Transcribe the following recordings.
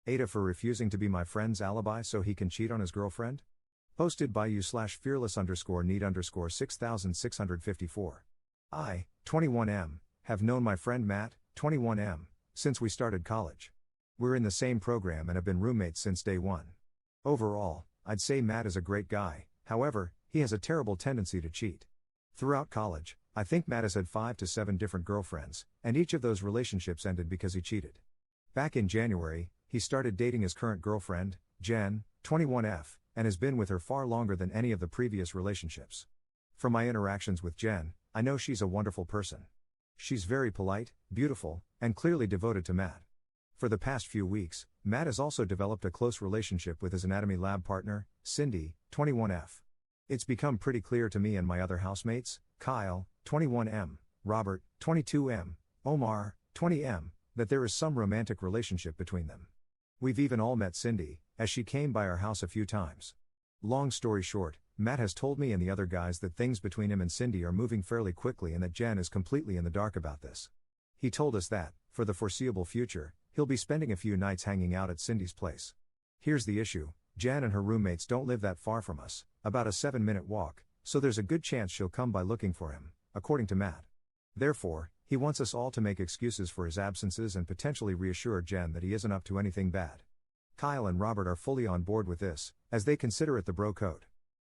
AITAH for refusing to be my friend's alibi so he can cheat on his girlfriend? Posted by you/fearless_need_6654. I, 21M, have known my friend Matt, 21M, since we started college. We're in the same program and have been roommates since day one. Overall, I'd say Matt is a great guy, however, he has a terrible tendency to cheat. Throughout college, I think Matt has had 5 to 7 different girlfriends, and each of those relationships ended because he cheated. Back in January, he started dating his current girlfriend, Jen, 21F, and has been with her far longer than any of the previous relationships. From my interactions with Jen, I know she's a wonderful person. She's very polite, beautiful, and clearly devoted to Matt. For the past few weeks, Matt has also developed a close relationship with his anatomy lab partner, Cindy, 21F. It's become pretty clear to me and my other housemates, Kyle, 21M, Robert, 22M, Omar, 20M, that there is some romantic relationship between them. We've even all met Cindy, as she came by our house a few times. Long story short, Matt has told me and the other guys that things between him and Cindy are moving fairly quickly and that Jen is completely in the dark about this. He told us that, for the foreseeable future, he'll be spending a few nights hanging out at Cindy's place. Here's the issue, Jen and her roommates don't live that far from us, about a 7-minute walk, so there's a good chance she'll come by looking for him, according to Matt. Therefore, he wants us all to make excuses for his absences and potentially reassure Jen that he isn't up to anything bad. Kyle and Robert are fully on board with this, as they consider it the bro code.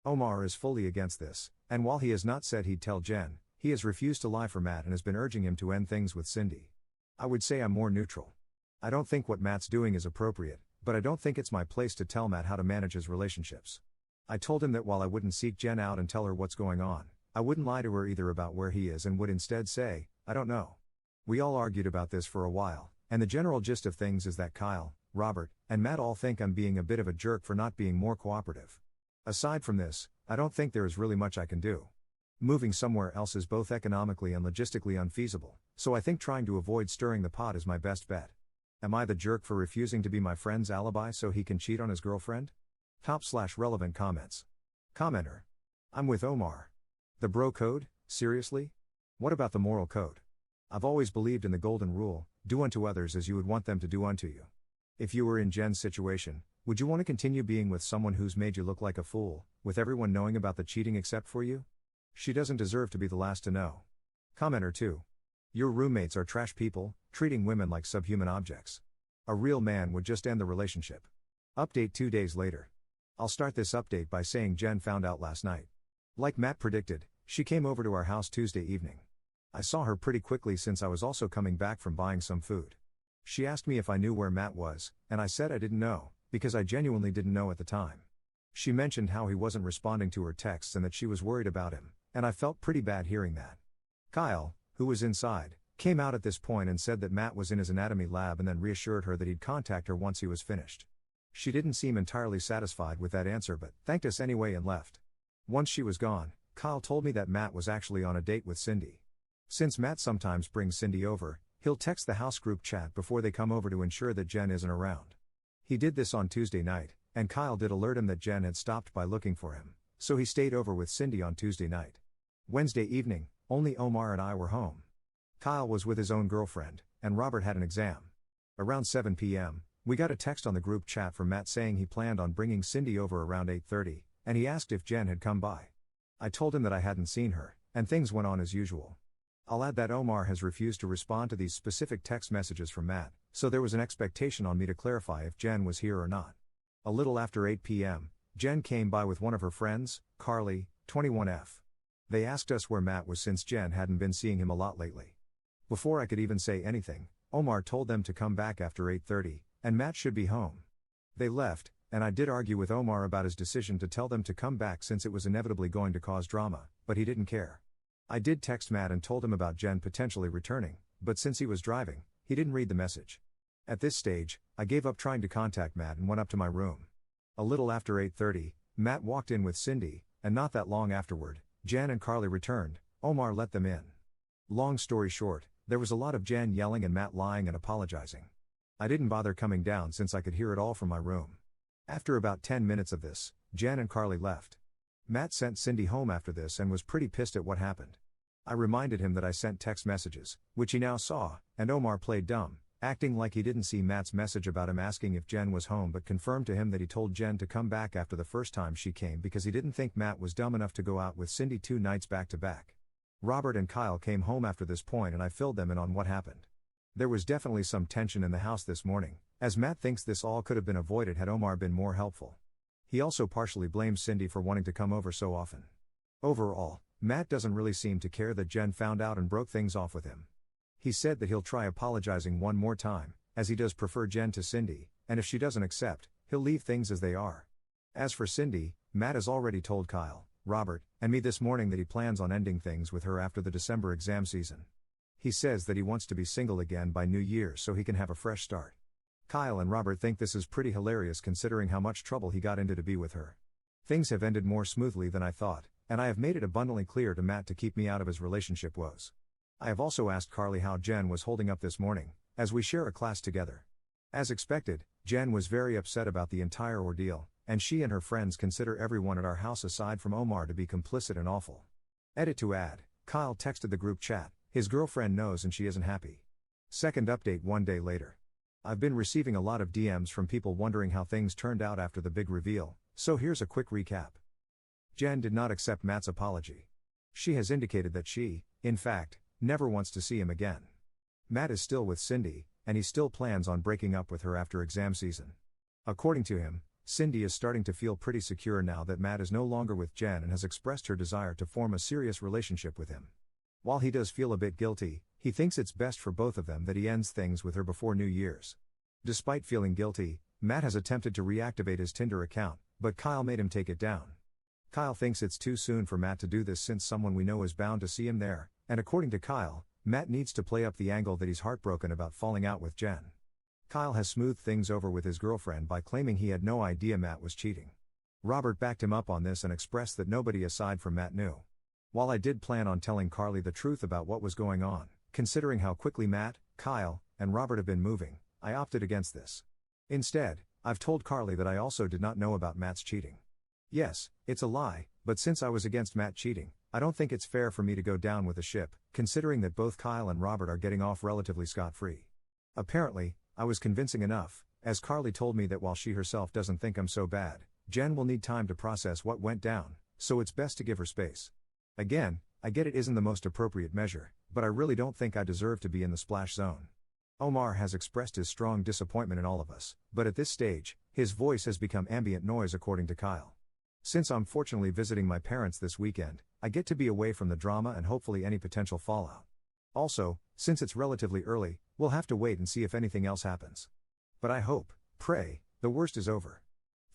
Omar is fully against this, and while he has not said he'd tell Jen, he has refused to lie for Matt and has been urging him to end things with Cindy. I would say I'm more neutral. I don't think what Matt's doing is appropriate, but I don't think it's my place to tell Matt how to manage his relationships. I told him that while I wouldn't seek Jen out and tell her what's going on, I wouldn't lie to her either about where he is and would instead say, I don't know. We all argued about this for a while, and the general gist of things is that Kyle, Robert, and Matt all think I'm being a bit of a jerk for not being more cooperative. Aside from this, I don't think there is really much I can do. Moving somewhere else is both economically and logistically unfeasible, so I think trying to avoid stirring the pot is my best bet. Am I the jerk for refusing to be my friend's alibi so he can cheat on his girlfriend? Top/relevant comments. Commenter. I'm with Omar. The bro code, seriously? What about the moral code? I've always believed in the golden rule, do unto others as you would want them to do unto you. If you were in Jen's situation, would you want to continue being with someone who's made you look like a fool, with everyone knowing about the cheating except for you? She doesn't deserve to be the last to know. Commenter 2. Your roommates are trash people, treating women like subhuman objects. A real man would just end the relationship. Update 2 days later. I'll start this update by saying Jen found out last night. Like Matt predicted, she came over to our house Tuesday evening. I saw her pretty quickly since I was also coming back from buying some food. She asked me if I knew where Matt was, and I said I didn't know, because I genuinely didn't know at the time. She mentioned how he wasn't responding to her texts and that she was worried about him, and I felt pretty bad hearing that. Kyle, who was inside, came out at this point and said that Matt was in his anatomy lab and then reassured her that he'd contact her once he was finished. She didn't seem entirely satisfied with that answer but thanked us anyway and left. Once she was gone, Kyle told me that Matt was actually on a date with Cindy. Since Matt sometimes brings Cindy over, he'll text the house group chat before they come over to ensure that Jen isn't around. He did this on Tuesday night, and Kyle did alert him that Jen had stopped by looking for him, so he stayed over with Cindy on Tuesday night. Wednesday evening, only Omar and I were home. Kyle was with his own girlfriend, and Robert had an exam. Around 7 p.m., we got a text on the group chat from Matt saying he planned on bringing Cindy over around 8:30, and he asked if Jen had come by. I told him that I hadn't seen her, and things went on as usual. I'll add that Omar has refused to respond to these specific text messages from Matt, so there was an expectation on me to clarify if Jen was here or not. A little after 8 p.m., Jen came by with one of her friends, Carly, 21F. They asked us where Matt was since Jen hadn't been seeing him a lot lately. Before I could even say anything, Omar told them to come back after 8:30, and Matt should be home. They left, and I did argue with Omar about his decision to tell them to come back since it was inevitably going to cause drama, but he didn't care. I did text Matt and told him about Jen potentially returning, but since he was driving, he didn't read the message. At this stage, I gave up trying to contact Matt and went up to my room. A little after 8:30, Matt walked in with Cindy, and not that long afterward, Jen and Carly returned. Omar let them in. Long story short, there was a lot of Jen yelling and Matt lying and apologizing. I didn't bother coming down since I could hear it all from my room. After about 10 minutes of this, Jen and Carly left. Matt sent Cindy home after this and was pretty pissed at what happened. I reminded him that I sent text messages, which he now saw, and Omar played dumb, acting like he didn't see Matt's message about him asking if Jen was home, but confirmed to him that he told Jen to come back after the first time she came because he didn't think Matt was dumb enough to go out with Cindy 2 nights back to back. Robert and Kyle came home after this point and I filled them in on what happened. There was definitely some tension in the house this morning, as Matt thinks this all could have been avoided had Omar been more helpful. He also partially blames Cindy for wanting to come over so often. Overall, Matt doesn't really seem to care that Jen found out and broke things off with him. He said that he'll try apologizing one more time, as he does prefer Jen to Cindy, and if she doesn't accept, he'll leave things as they are. As for Cindy, Matt has already told Kyle, Robert, and me this morning that he plans on ending things with her after the December exam season. He says that he wants to be single again by New Year's so he can have a fresh start. Kyle and Robert think this is pretty hilarious considering how much trouble he got into to be with her. Things have ended more smoothly than I thought, and I have made it abundantly clear to Matt to keep me out of his relationship woes. I have also asked Carly how Jen was holding up this morning, as we share a class together. As expected, Jen was very upset about the entire ordeal, and she and her friends consider everyone at our house aside from Omar to be complicit and awful. Edit to add, Kyle texted the group chat, his girlfriend knows and she isn't happy. Second update 1 day later. I've been receiving a lot of DMs from people wondering how things turned out after the big reveal, so here's a quick recap. Jen did not accept Matt's apology. She has indicated that she, in fact, never wants to see him again. Matt is still with Cindy, and he still plans on breaking up with her after exam season. According to him, Cindy is starting to feel pretty secure now that Matt is no longer with Jen and has expressed her desire to form a serious relationship with him. While he does feel a bit guilty, he thinks it's best for both of them that he ends things with her before New Year's. Despite feeling guilty, Matt has attempted to reactivate his Tinder account, but Kyle made him take it down. Kyle thinks it's too soon for Matt to do this since someone we know is bound to see him there, and according to Kyle, Matt needs to play up the angle that he's heartbroken about falling out with Jen. Kyle has smoothed things over with his girlfriend by claiming he had no idea Matt was cheating. Robert backed him up on this and expressed that nobody aside from Matt knew. While I did plan on telling Carly the truth about what was going on, considering how quickly Matt, Kyle, and Robert have been moving, I opted against this. Instead, I've told Carly that I also did not know about Matt's cheating. Yes, it's a lie, but since I was against Matt cheating, I don't think it's fair for me to go down with the ship, considering that both Kyle and Robert are getting off relatively scot-free. Apparently, I was convincing enough, as Carly told me that while she herself doesn't think I'm so bad, Jen will need time to process what went down, so it's best to give her space. Again, I get it isn't the most appropriate measure, but I really don't think I deserve to be in the splash zone. Omar has expressed his strong disappointment in all of us, but at this stage, his voice has become ambient noise according to Kyle. Since I'm fortunately visiting my parents this weekend, I get to be away from the drama and hopefully any potential fallout. Also, since it's relatively early, we'll have to wait and see if anything else happens. But I hope, pray, the worst is over.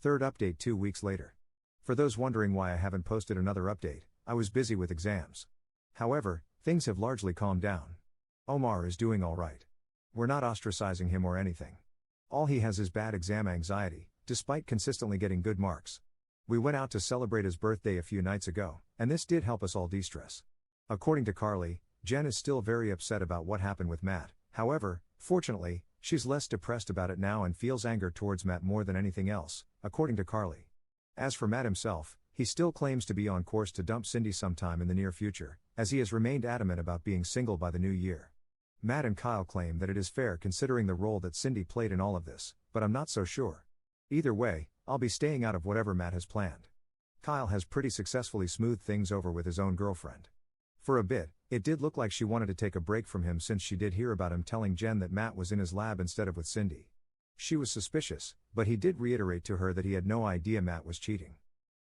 Third update 2 weeks later. For those wondering why I haven't posted another update, I was busy with exams. However, things have largely calmed down. Omar is doing all right. We're not ostracizing him or anything. All he has is bad exam anxiety, despite consistently getting good marks. We went out to celebrate his birthday a few nights ago, and this did help us all de-stress. According to Carly, Jen is still very upset about what happened with Matt. However, fortunately, she's less depressed about it now and feels anger towards Matt more than anything else, according to Carly. As for Matt himself, he still claims to be on course to dump Cindy sometime in the near future, as he has remained adamant about being single by the new year. Matt and Kyle claim that it is fair considering the role that Cindy played in all of this, but I'm not so sure. Either way, I'll be staying out of whatever Matt has planned. Kyle has pretty successfully smoothed things over with his own girlfriend. For a bit, it did look like she wanted to take a break from him since she did hear about him telling Jen that Matt was in his lab instead of with Cindy. She was suspicious, but he did reiterate to her that he had no idea Matt was cheating.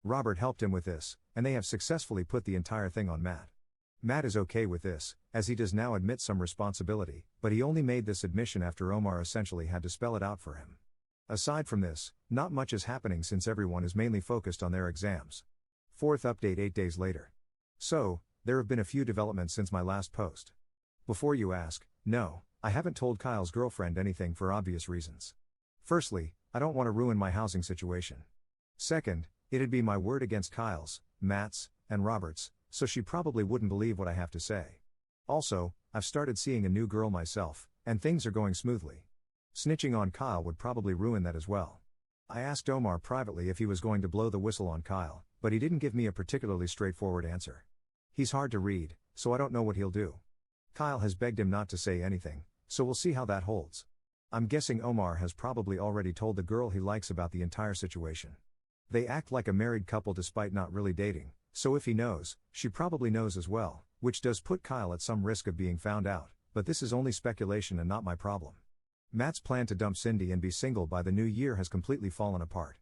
Robert helped him with this, and they have successfully put the entire thing on Matt. Matt is okay with this, as he does now admit some responsibility, but he only made this admission after Omar essentially had to spell it out for him. Aside from this, not much is happening since everyone is mainly focused on their exams. Fourth update 8 days later. So, there have been a few developments since my last post. Before you ask, no, I haven't told Kyle's girlfriend anything for obvious reasons. Firstly, I don't want to ruin my housing situation. Second, it'd be my word against Kyle's, Matt's, and Robert's, so she probably wouldn't believe what I have to say. Also, I've started seeing a new girl myself, and things are going smoothly. Snitching on Kyle would probably ruin that as well. I asked Omar privately if he was going to blow the whistle on Kyle, but he didn't give me a particularly straightforward answer. He's hard to read, so I don't know what he'll do. Kyle has begged him not to say anything, so we'll see how that holds. I'm guessing Omar has probably already told the girl he likes about the entire situation. They act like a married couple despite not really dating, so if he knows, she probably knows as well, which does put Kyle at some risk of being found out, but this is only speculation and not my problem. Matt's plan to dump Cindy and be single by the new year has completely fallen apart.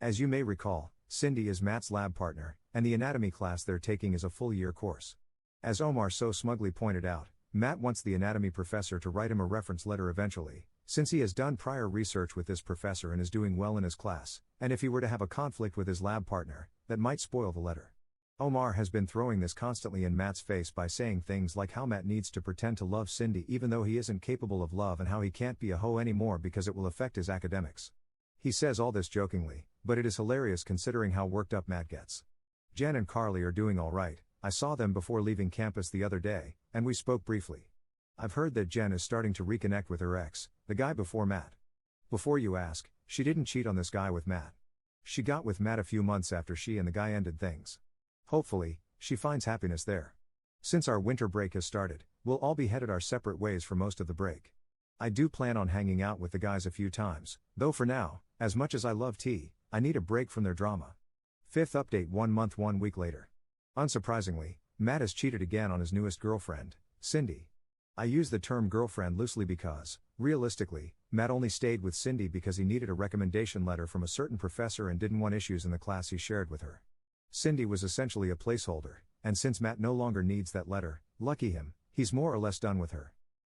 As you may recall, Cindy is Matt's lab partner, and the anatomy class they're taking is a full-year course. As Omar so smugly pointed out, Matt wants the anatomy professor to write him a reference letter eventually, since he has done prior research with this professor and is doing well in his class, and if he were to have a conflict with his lab partner, that might spoil the letter. Omar has been throwing this constantly in Matt's face by saying things like how Matt needs to pretend to love Cindy even though he isn't capable of love and how he can't be a hoe anymore because it will affect his academics. He says all this jokingly, but it is hilarious considering how worked up Matt gets. Jen and Carly are doing alright. I saw them before leaving campus the other day, and we spoke briefly. I've heard that Jen is starting to reconnect with her ex, the guy before Matt. Before you ask, she didn't cheat on this guy with Matt. She got with Matt a few months after she and the guy ended things. Hopefully, she finds happiness there. Since our winter break has started, we'll all be headed our separate ways for most of the break. I do plan on hanging out with the guys a few times, though for now, as much as I love tea, I need a break from their drama. Fifth update 1 month 1 week later. Unsurprisingly, Matt has cheated again on his newest girlfriend, Cindy. I use the term girlfriend loosely because, realistically, Matt only stayed with Cindy because he needed a recommendation letter from a certain professor and didn't want issues in the class he shared with her. Cindy was essentially a placeholder, and since Matt no longer needs that letter, lucky him, he's more or less done with her.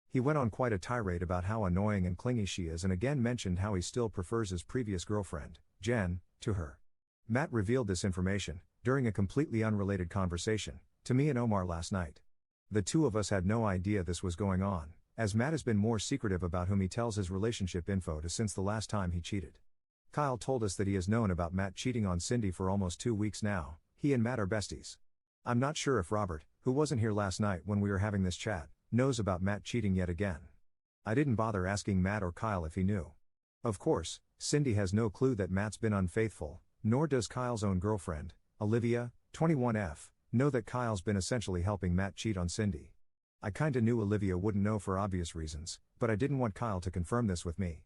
He went on quite a tirade about how annoying and clingy she is and again mentioned how he still prefers his previous girlfriend, Jen, to her. Matt revealed this information, during a completely unrelated conversation, to me and Omar last night. The two of us had no idea this was going on, as Matt has been more secretive about whom he tells his relationship info to since the last time he cheated. Kyle told us that he has known about Matt cheating on Cindy for almost 2 weeks now. He and Matt are besties. I'm not sure if Robert, who wasn't here last night when we were having this chat, knows about Matt cheating yet again. I didn't bother asking Matt or Kyle if he knew. Of course, Cindy has no clue that Matt's been unfaithful, nor does Kyle's own girlfriend, Olivia, 21F, know that Kyle's been essentially helping Matt cheat on Cindy. I kinda knew Olivia wouldn't know for obvious reasons, but I didn't want Kyle to confirm this with me.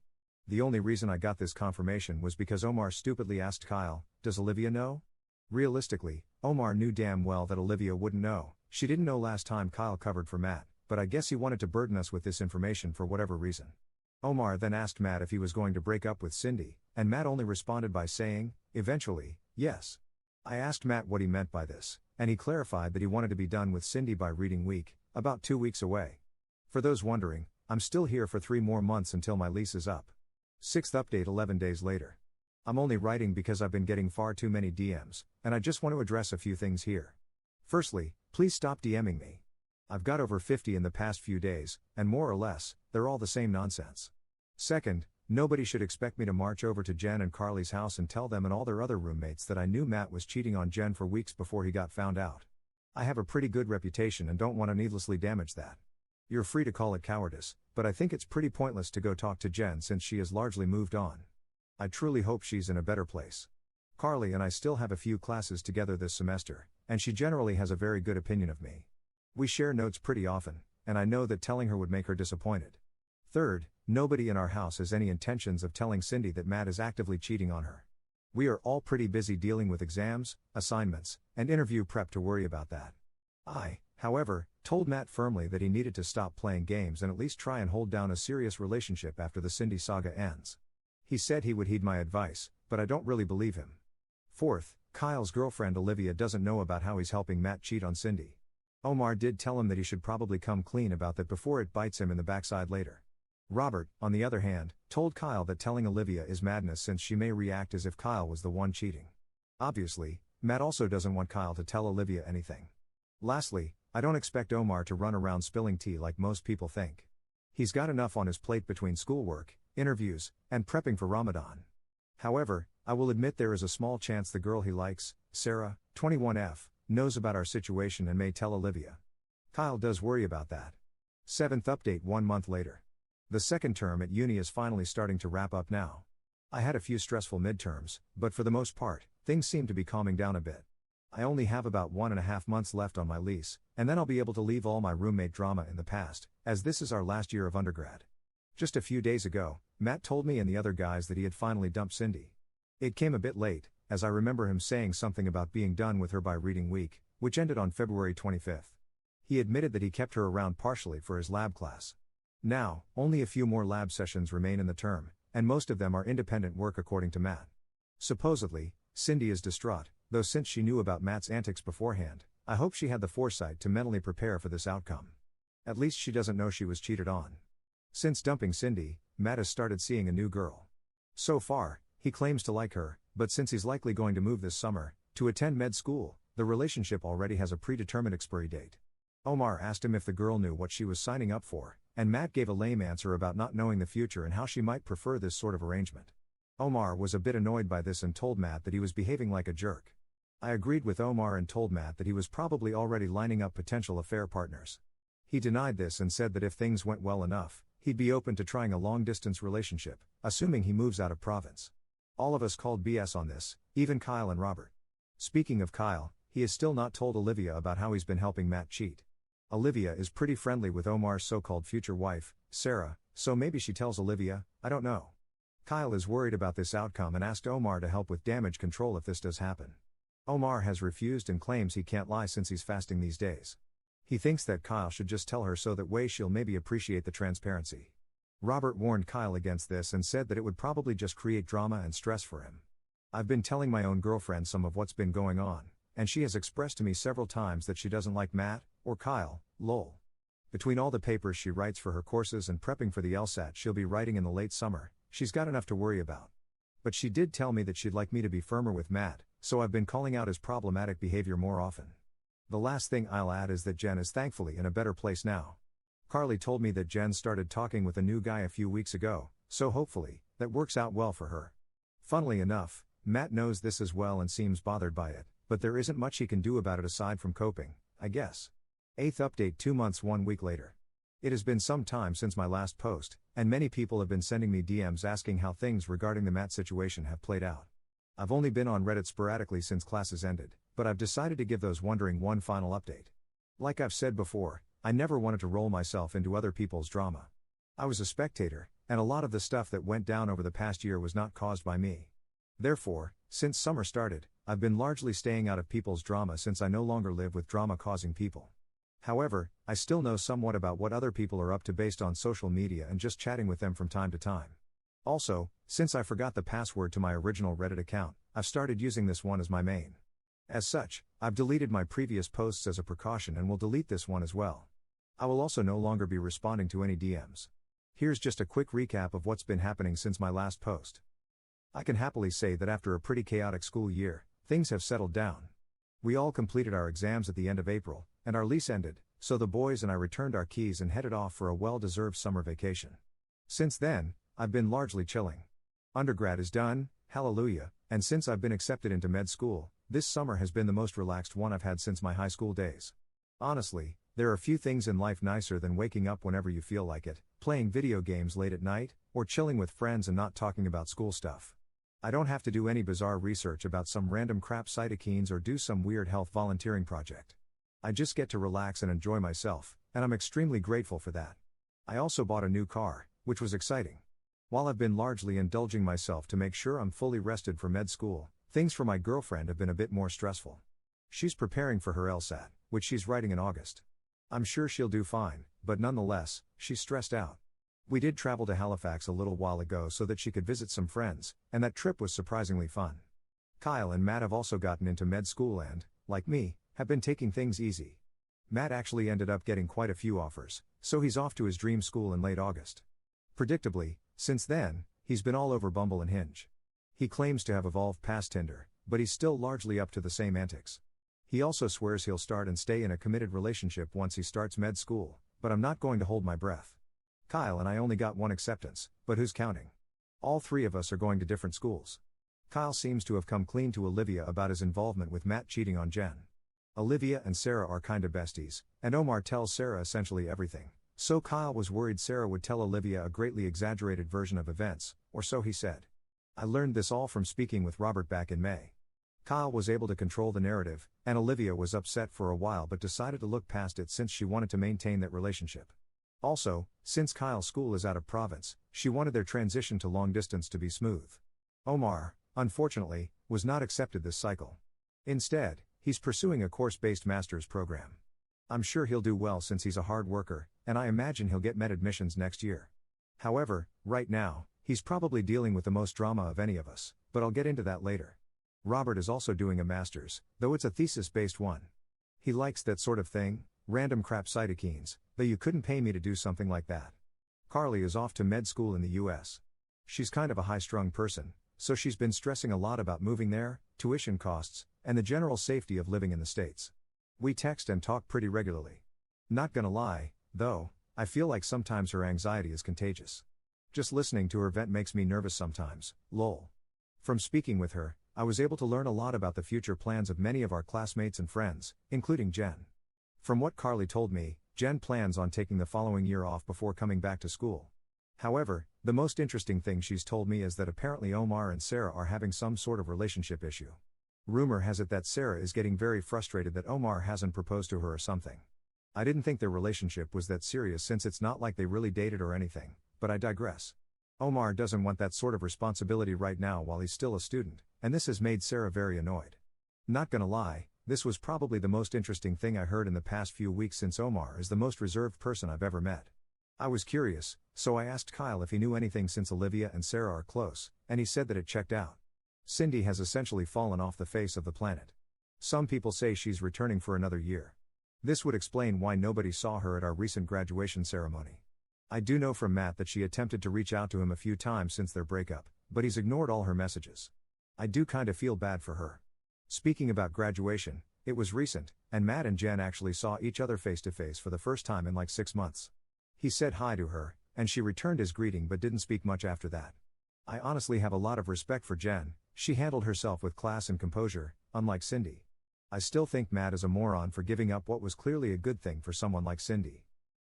The only reason I got this confirmation was because Omar stupidly asked Kyle, "Does Olivia know?" Realistically, Omar knew damn well that Olivia wouldn't know. She didn't know last time Kyle covered for Matt, but I guess he wanted to burden us with this information for whatever reason. Omar then asked Matt if he was going to break up with Cindy, and Matt only responded by saying, eventually, yes. I asked Matt what he meant by this, and he clarified that he wanted to be done with Cindy by reading week, about 2 weeks away. For those wondering, I'm still here for 3 more months until my lease is up. 6th update 11 days later. I'm only writing because I've been getting far too many DMs, and I just want to address a few things here. Firstly, please stop DMing me. I've got over 50 in the past few days, and more or less, they're all the same nonsense. Second, nobody should expect me to march over to Jen and Carly's house and tell them and all their other roommates that I knew Matt was cheating on Jen for weeks before he got found out. I have a pretty good reputation and don't want to needlessly damage that. You're free to call it cowardice, but I think it's pretty pointless to go talk to Jen since she has largely moved on. I truly hope she's in a better place. Carly and I still have a few classes together this semester, and she generally has a very good opinion of me. We share notes pretty often, and I know that telling her would make her disappointed. Third, nobody in our house has any intentions of telling Cindy that Matt is actively cheating on her. We are all pretty busy dealing with exams, assignments, and interview prep to worry about that. I, however, told Matt firmly that he needed to stop playing games and at least try and hold down a serious relationship after the Cindy saga ends. He said he would heed my advice, but I don't really believe him. Fourth, Kyle's girlfriend Olivia doesn't know about how he's helping Matt cheat on Cindy. Omar did tell him that he should probably come clean about that before it bites him in the backside later. Robert, on the other hand, told Kyle that telling Olivia is madness since she may react as if Kyle was the one cheating. Obviously, Matt also doesn't want Kyle to tell Olivia anything. Lastly, I don't expect Omar to run around spilling tea like most people think. He's got enough on his plate between schoolwork, interviews, and prepping for Ramadan. However, I will admit there is a small chance the girl he likes, Sarah, 21F, knows about our situation and may tell Olivia. Kyle does worry about that. 7th update 1 month later. The second term at uni is finally starting to wrap up now. I had a few stressful midterms, but for the most part, things seem to be calming down a bit. I only have about 1.5 months left on my lease, and then I'll be able to leave all my roommate drama in the past, as this is our last year of undergrad. Just a few days ago, Matt told me and the other guys that he had finally dumped Cindy. It came a bit late, as I remember him saying something about being done with her by reading week, which ended on February 25th. He admitted that he kept her around partially for his lab class. Now, only a few more lab sessions remain in the term, and most of them are independent work according to Matt. Supposedly, Cindy is distraught, though since she knew about Matt's antics beforehand, I hope she had the foresight to mentally prepare for this outcome. At least she doesn't know she was cheated on. Since dumping Cindy, Matt has started seeing a new girl. So far, he claims to like her, but since he's likely going to move this summer, to attend med school, the relationship already has a predetermined expiry date. Omar asked him if the girl knew what she was signing up for, and Matt gave a lame answer about not knowing the future and how she might prefer this sort of arrangement. Omar was a bit annoyed by this and told Matt that he was behaving like a jerk. I agreed with Omar and told Matt that he was probably already lining up potential affair partners. He denied this and said that if things went well enough, he'd be open to trying a long-distance relationship, assuming he moves out of province. All of us called BS on this, even Kyle and Robert. Speaking of Kyle, he has still not told Olivia about how he's been helping Matt cheat. Olivia is pretty friendly with Omar's so-called future wife, Sarah, so maybe she tells Olivia, I don't know. Kyle is worried about this outcome and asked Omar to help with damage control if this does happen. Omar has refused and claims he can't lie since he's fasting these days. He thinks that Kyle should just tell her so that way she'll maybe appreciate the transparency. Robert warned Kyle against this and said that it would probably just create drama and stress for him. I've been telling my own girlfriend some of what's been going on, and she has expressed to me several times that she doesn't like Matt, or Kyle, lol. Between all the papers she writes for her courses and prepping for the LSAT she'll be writing in the late summer, she's got enough to worry about. But she did tell me that she'd like me to be firmer with Matt, so I've been calling out his problematic behavior more often. The last thing I'll add is that Jen is thankfully in a better place now. Carly told me that Jen started talking with a new guy a few weeks ago, so hopefully, that works out well for her. Funnily enough, Matt knows this as well and seems bothered by it, but there isn't much he can do about it aside from coping, I guess. 8th update 2 months 1 week later. It has been some time since my last post, and many people have been sending me DMs asking how things regarding the Matt situation have played out. I've only been on Reddit sporadically since classes ended, but I've decided to give those wondering one final update. Like I've said before, I never wanted to roll myself into other people's drama. I was a spectator, and a lot of the stuff that went down over the past year was not caused by me. Therefore, since summer started, I've been largely staying out of people's drama since I no longer live with drama-causing people. However, I still know somewhat about what other people are up to based on social media and just chatting with them from time to time. Also, since I forgot the password to my original Reddit account, I've started using this one as my main. As such, I've deleted my previous posts as a precaution and will delete this one as well. I will also no longer be responding to any DMs. Here's just a quick recap of what's been happening since my last post. I can happily say that after a pretty chaotic school year, things have settled down. We all completed our exams at the end of April, and our lease ended, so the boys and I returned our keys and headed off for a well-deserved summer vacation. Since then, I've been largely chilling. Undergrad is done, hallelujah, and since I've been accepted into med school, this summer has been the most relaxed one I've had since my high school days. Honestly, there are few things in life nicer than waking up whenever you feel like it, playing video games late at night, or chilling with friends and not talking about school stuff. I don't have to do any bizarre research about some random crap cytokines or do some weird health volunteering project. I just get to relax and enjoy myself, and I'm extremely grateful for that. I also bought a new car, which was exciting. While I've been largely indulging myself to make sure I'm fully rested for med school, things for my girlfriend have been a bit more stressful. She's preparing for her LSAT, which she's writing in August. I'm sure she'll do fine, but nonetheless, she's stressed out. We did travel to Halifax a little while ago so that she could visit some friends, and that trip was surprisingly fun. Kyle and Matt have also gotten into med school and, like me, have been taking things easy. Matt actually ended up getting quite a few offers, so he's off to his dream school in late August. Predictably, since then, he's been all over Bumble and Hinge. He claims to have evolved past Tinder, but he's still largely up to the same antics. He also swears he'll start and stay in a committed relationship once he starts med school, but I'm not going to hold my breath. Kyle and I only got one acceptance, but who's counting? All three of us are going to different schools. Kyle seems to have come clean to Olivia about his involvement with Matt cheating on Jen. Olivia and Sarah are kinda besties, and Omar tells Sarah essentially everything, so Kyle was worried Sarah would tell Olivia a greatly exaggerated version of events, or so he said. I learned this all from speaking with Robert back in May. Kyle was able to control the narrative, and Olivia was upset for a while but decided to look past it since she wanted to maintain that relationship. Also, since Kyle's school is out of province, she wanted their transition to long distance to be smooth. Omar, unfortunately, was not accepted this cycle. Instead, he's pursuing a course-based master's program. I'm sure he'll do well since he's a hard worker, and I imagine he'll get med admissions next year. However, right now, he's probably dealing with the most drama of any of us, but I'll get into that later. Robert is also doing a master's, though it's a thesis-based one. He likes that sort of thing, random crap cytokines, though you couldn't pay me to do something like that. Carly is off to med school in the US. She's kind of a high-strung person, so she's been stressing a lot about moving there, tuition costs, and the general safety of living in the States. We text and talk pretty regularly. Not gonna lie, though, I feel like sometimes her anxiety is contagious. Just listening to her vent makes me nervous sometimes, lol. From speaking with her, I was able to learn a lot about the future plans of many of our classmates and friends, including Jen. From what Carly told me, Jen plans on taking the following year off before coming back to school. However, the most interesting thing she's told me is that apparently Omar and Sarah are having some sort of relationship issue. Rumor has it that Sarah is getting very frustrated that Omar hasn't proposed to her or something. I didn't think their relationship was that serious since it's not like they really dated or anything, but I digress. Omar doesn't want that sort of responsibility right now while he's still a student, and this has made Sarah very annoyed. Not gonna lie, this was probably the most interesting thing I heard in the past few weeks since Omar is the most reserved person I've ever met. I was curious, so I asked Kyle if he knew anything since Olivia and Sarah are close, and he said that it checked out. Cindy has essentially fallen off the face of the planet. Some people say she's returning for another year. This would explain why nobody saw her at our recent graduation ceremony. I do know from Matt that she attempted to reach out to him a few times since their breakup, but he's ignored all her messages. I do kinda feel bad for her. Speaking about graduation, it was recent, and Matt and Jen actually saw each other face to face for the first time in like 6 months. He said hi to her, and she returned his greeting but didn't speak much after that. I honestly have a lot of respect for Jen. She handled herself with class and composure, unlike Cindy. I still think Matt is a moron for giving up what was clearly a good thing for someone like Cindy.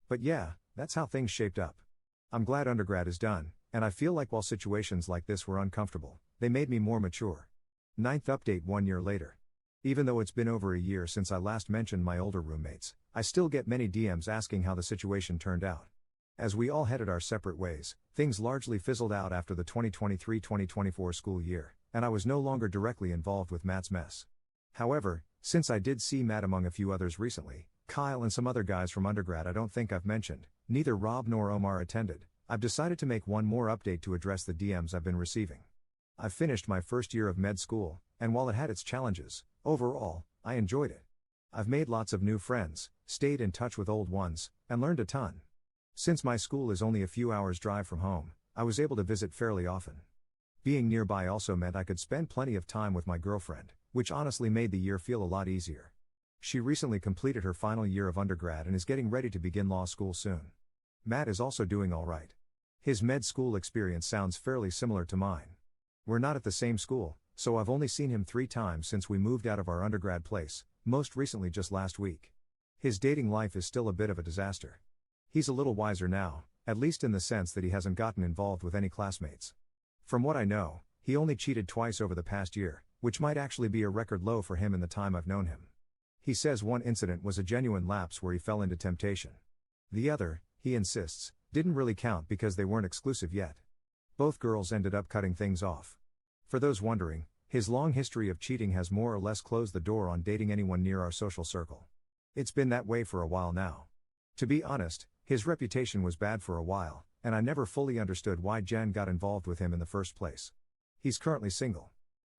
But yeah, that's how things shaped up. I'm glad undergrad is done, and I feel like while situations like this were uncomfortable, they made me more mature. 9th update 1 year later. Even though it's been over a year since I last mentioned my older roommates, I still get many DMs asking how the situation turned out. As we all headed our separate ways, things largely fizzled out after the 2023-2024 school year, and I was no longer directly involved with Matt's mess. However, since I did see Matt among a few others recently, Kyle and some other guys from undergrad I don't think I've mentioned, neither Rob nor Omar attended, I've decided to make one more update to address the DMs I've been receiving. I've finished my first year of med school, and while it had its challenges, overall, I enjoyed it. I've made lots of new friends, stayed in touch with old ones, and learned a ton. Since my school is only a few hours' drive from home, I was able to visit fairly often. Being nearby also meant I could spend plenty of time with my girlfriend, which honestly made the year feel a lot easier. She recently completed her final year of undergrad and is getting ready to begin law school soon. Matt is also doing alright. His med school experience sounds fairly similar to mine. We're not at the same school, so I've only seen him 3 times since we moved out of our undergrad place, most recently just last week. His dating life is still a bit of a disaster. He's a little wiser now, at least in the sense that he hasn't gotten involved with any classmates. From what I know, he only cheated twice over the past year, which might actually be a record low for him in the time I've known him. He says one incident was a genuine lapse where he fell into temptation. The other, he insists, didn't really count because they weren't exclusive yet. Both girls ended up cutting things off. For those wondering, his long history of cheating has more or less closed the door on dating anyone near our social circle. It's been that way for a while now. To be honest, his reputation was bad for a while, and I never fully understood why Jen got involved with him in the first place. He's currently single.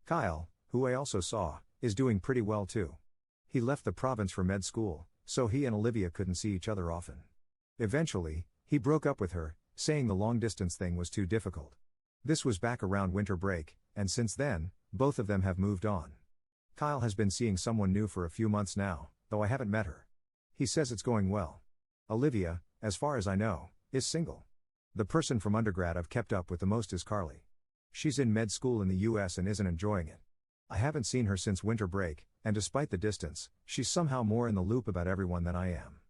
Kyle, who I also saw, is doing pretty well too. He left the province for med school, so he and Olivia couldn't see each other often. Eventually, he broke up with her, saying the long-distance thing was too difficult. This was back around winter break, and since then, both of them have moved on. Kyle has been seeing someone new for a few months now, though I haven't met her. He says it's going well. Olivia, as far as I know, is single. The person from undergrad I've kept up with the most is Carly. She's in med school in the US and isn't enjoying it. I haven't seen her since winter break, and despite the distance, she's somehow more in the loop about everyone than I am.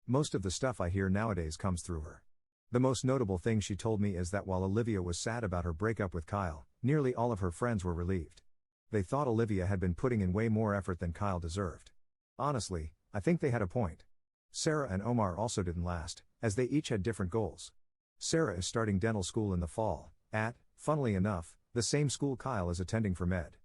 Most of the stuff I hear nowadays comes through her. The most notable thing she told me is that while Olivia was sad about her breakup with Kyle, nearly all of her friends were relieved. They thought Olivia had been putting in way more effort than Kyle deserved. Honestly, I think they had a point. Sarah and Omar also didn't last, as they each had different goals. Sarah is starting dental school in the fall, at, funnily enough, the same school Kyle is attending for med.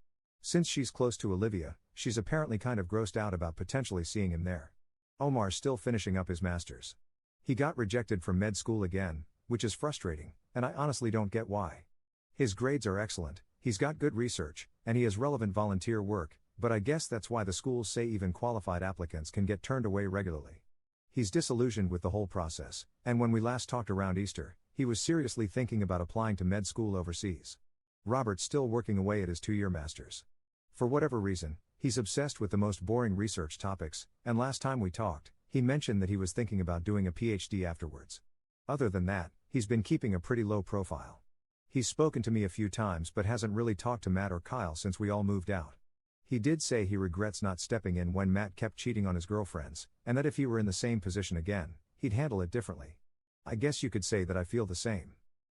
Since she's close to Olivia, she's apparently kind of grossed out about potentially seeing him there. Omar's still finishing up his master's. He got rejected from med school again, which is frustrating, and I honestly don't get why. His grades are excellent, he's got good research, and he has relevant volunteer work, but I guess that's why the schools say even qualified applicants can get turned away regularly. He's disillusioned with the whole process, and when we last talked around Easter, he was seriously thinking about applying to med school overseas. Robert's still working away at his 2-year master's. For whatever reason, he's obsessed with the most boring research topics, and last time we talked, he mentioned that he was thinking about doing a PhD afterwards. Other than that, he's been keeping a pretty low profile. He's spoken to me a few times but hasn't really talked to Matt or Kyle since we all moved out. He did say he regrets not stepping in when Matt kept cheating on his girlfriends, and that if he were in the same position again, he'd handle it differently. I guess you could say that I feel the same.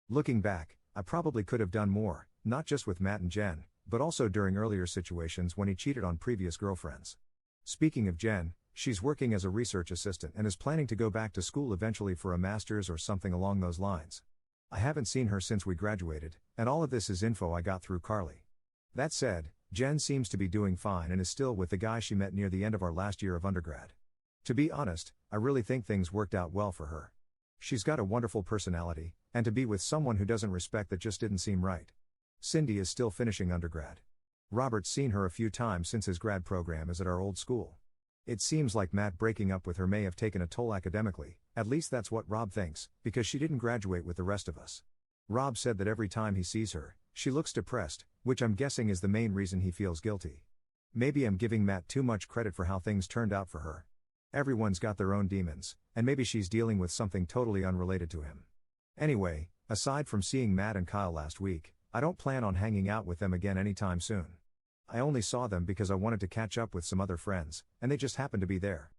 Looking back, I probably could have done more, not just with Matt and Jen, but also during earlier situations when he cheated on previous girlfriends. Speaking of Jen, she's working as a research assistant and is planning to go back to school eventually for a master's or something along those lines. I haven't seen her since we graduated, and all of this is info I got through Carly. That said, Jen seems to be doing fine and is still with the guy she met near the end of our last year of undergrad. To be honest, I really think things worked out well for her. She's got a wonderful personality, and to be with someone who doesn't respect that just didn't seem right. Cindy is still finishing undergrad. Robert's seen her a few times since his grad program is at our old school. It seems like Matt breaking up with her may have taken a toll academically, at least that's what Rob thinks, because she didn't graduate with the rest of us. Rob said that every time he sees her, she looks depressed, which I'm guessing is the main reason he feels guilty. Maybe I'm giving Matt too much credit for how things turned out for her. Everyone's got their own demons, and maybe she's dealing with something totally unrelated to him. Anyway, aside from seeing Matt and Kyle last week, I don't plan on hanging out with them again anytime soon. I only saw them because I wanted to catch up with some other friends, and they just happened to be there.